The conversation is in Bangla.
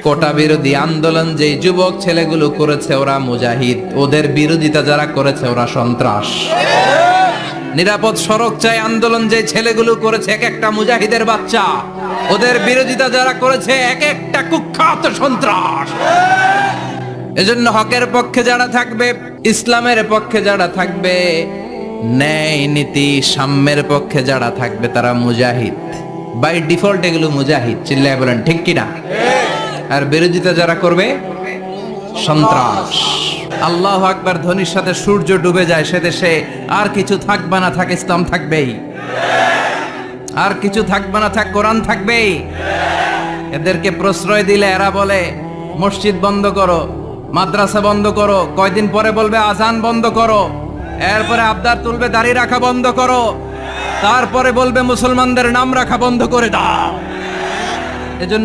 কোটা বিরোধী আন্দোলন যে যুবক ছেলেগুলো করেছে ওরা মুজাহিদ, ওদের বিরোধিতা যারা করেছে ওরা সন্ত্রাস। নিরাপদ সড়ক চাই আন্দোলন যে ছেলেগুলো করেছে এক একটা মুজাহিদের বাচ্চা, ওদের বিরোধিতা যারা করেছে এক একটা কুখ্যাত সন্ত্রাস। এজন্য হকের পক্ষে যারা থাকবে, ইসলামের পক্ষে যারা থাকবে, ন্যায় নীতি সাম্যের পক্ষে যারা থাকবে তারা মুজাহিদ। বাই ডিফল্ট এগুলো মুজাহিদ। চিল্লায় বলেন ঠিক কিনা? আর বিরোধিতা যারা করবে সন্ত্রাস। আল্লাহু আকবার ধ্বনির সাথে সূর্য ডুবে যায়, সে দেশে আর কিছু থাকবে না, থাক ইসলাম থাকবেই। আর কিছু থাকবে না, থাক কোরআন থাকবেই। এদেরকে প্রশ্রয় দিলে এরা বলে মসজিদ বন্ধ করো, মাদ্রাসা বন্ধ করো, কয়দিন পরে বলবে আজান বন্ধ করো, এরপরে আবদার তুলবে দাড়ি রাখা বন্ধ করো, তারপরে বলবে মুসলমানদের নাম রাখা বন্ধ করে দাও। এজন্য